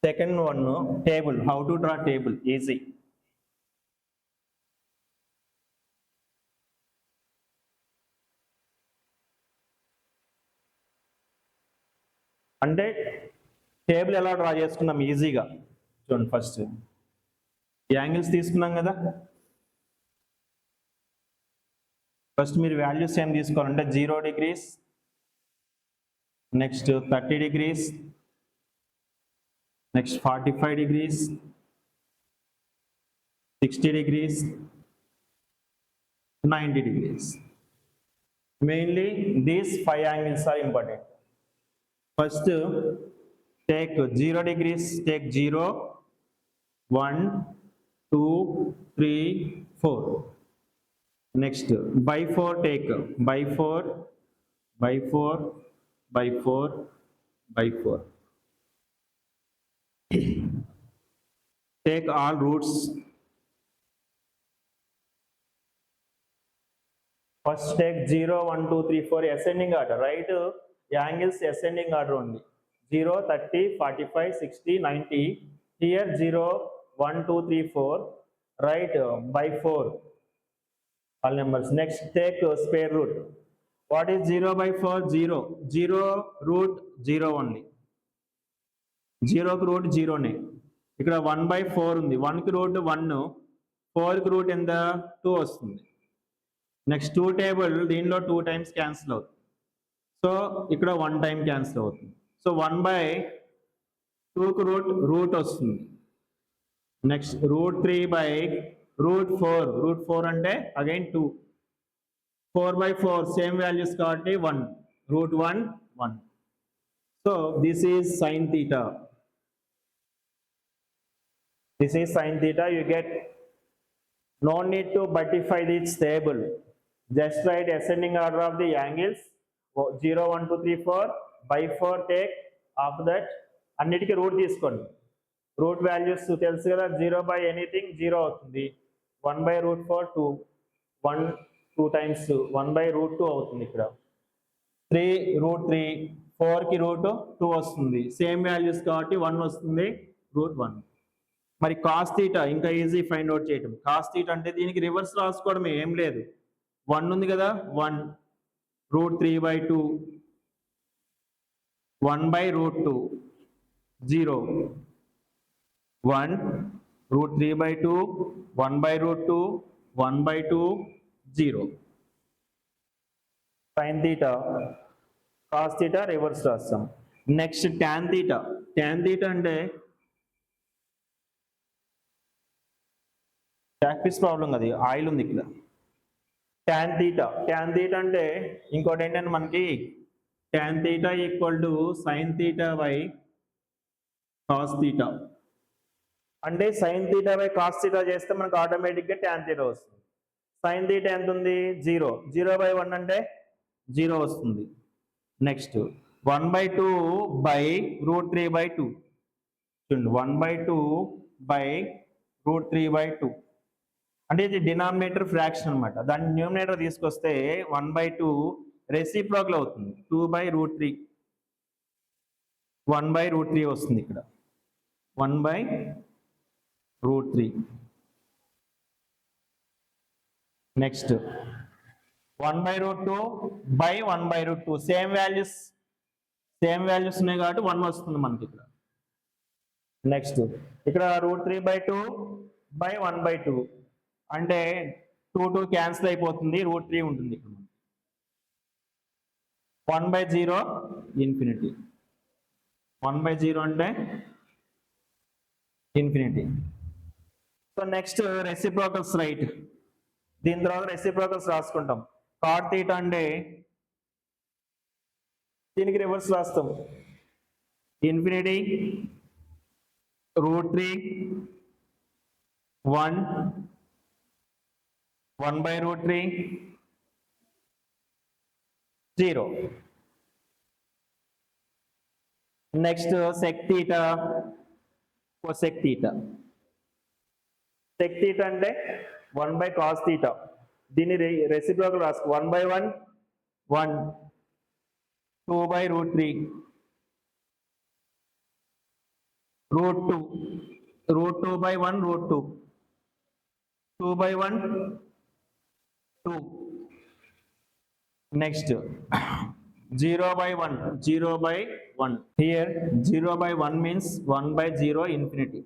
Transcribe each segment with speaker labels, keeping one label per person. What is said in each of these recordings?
Speaker 1: Second one, table. How to draw table? Easy. అంటే table ఎలా draw చేసుకున్నాం ఈజీగా చూడండి. ఫస్ట్ యాంగిల్స్ తీసుకున్నాం కదా. ఫస్ట్ మీరు వాల్యూస్ ఏం తీసుకోవాలంటే 0 degrees, next 30 degrees, next 45 degrees, 60 degrees, 90 degrees. Mainly these 5 angles are important. First take 0 degrees, take 0, 1, 2, 3, 4. Next by 4 take by 4, by 4, by 4, by 4. Take all roots. First take 0, 1, 2, 3, 4 ascending order, right? Angles ascending order only. 0, 30, 45, 60, 90. Here 0, 1, 2, 3, 4. Right by 4. All numbers. Next take square root. What is 0 by 4? 0. 0 root 0 only. 0 కి route 0నే. ఇక్కడ 1 by 4 ఉంది. 1 కి route 1, 4 కి route ఎంత 2 వస్తుంది. Next 2 table దీనిలో 2 times cancel అవుతుంది. So ఇక్కడ 1 టైం క్యాన్సిల్ అవుతుంది. సో 1 by 2 కి రూట్ వస్తుంది. Next root 3 by root 4. Root 4 అంటే అగైన్ 2. 4 by 4 సేమ్ వాల్యూస్ కాబట్టి 1. Root 1, 1. So this is sin theta. This is sin theta. You get no need to buttify this table. Just write ascending order of the angles. 0, 1, 2, 3, 4. By 4 take. After that అన్నిటికీ route తీసుకోండి. Root values తెలుసు కదా. 0 by anything 0 అవుతుంది. 1 by root 4 2. 1 2 times 1 by root 2 అవుతుంది. ఇక్కడ 3 root 3. 4 కి route 2 వస్తుంది. Same values కాబట్టి 1 వస్తుంది. రూట్ 1. మరి కాస్ థీటా ఇంకా ఈజీ ఫైండ్ అవుట్ చేయటం. కాస్ థీటా అంటే దీనికి రివర్స్ రాసుకోవడం ఏం లేదు. 1 ఉంది కదా. 1 route 3 by 2. 1 by root 2. 0. 1 root 3 by 2. 1 by root 2. 1 by 2. 0. sin theta. Cos theta reverse రాస్తాం. Next tan theta. tan theta అంటే ప్రాక్టీస్ ప్రాబ్లం అది. ఆయిల్ ఉంది ఇక్కడ. tan theta. tan theta అంటే ఇంకోటి ఏంటంటే మనకి tan theta equal to sin theta by cos theta. అంటే sin theta by cos theta చేస్తే మనకు ఆటోమేటిక్గా tan theta వస్తుంది. sin theta ఎంత ఉంది? 0. 0 by 1 అంటే 0 వస్తుంది. Next 1 by 2 by root 3 by 2. చూడండి 1 by 2 by root 3 by 2. అంటే ఇది డినామినేటర్ ఫ్రాక్షన్ అనమాట. దాన్ని న్యూమినేటర్ తీసుకొస్తే 1 by 2 రెసిప్రోకల్ అవుతుంది. 2 by root 3. 1 by root 3 వస్తుంది ఇక్కడ. 1 by root 3. Next 1 by root 2 by 1 by root 2. Same values ఉన్నాయి కాబట్టి 1 వస్తుంది మనకి ఇక్కడ. నెక్స్ట్ ఇక్కడ root 3 by 2 by 1 by 2 అంటే 2 క్యాన్సిల్ అయిపోతుంది. root 3 ఉంటుంది ఇక్కడ. 1 by 0 ఇన్ఫినిటీ. 1 by 0 అంటే infinity. So next reciprocals right. దీని తర్వాత రెసిప్రోకల్స్ రాసుకుంటాం. cot theta అంటే దీనికి రివర్స్ రాస్తాం. Infinity, root 3, 1, 1 by root 3, 0. Next sec theta, cosec theta. sec theta అంటే 1 by cos theta. దీన్ని రెసిప్రోకల్ రాసుకో. 1 by 1 1, 2 by root 3, root 2, root 2 by 1, root 2, 2 by 1, 2. Next, 0 by 1, 0 by 1. Here 0 by 1 means 1 by 0, infinity.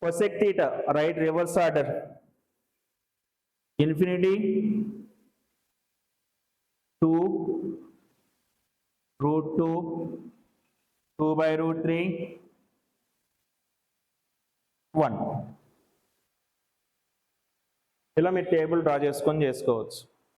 Speaker 1: Cosec theta, right, reverse order. Infinity 2, root 2, 2 by root 3, 1. ఇలా మీరు table draw చేసుకొని చేసుకోవచ్చు.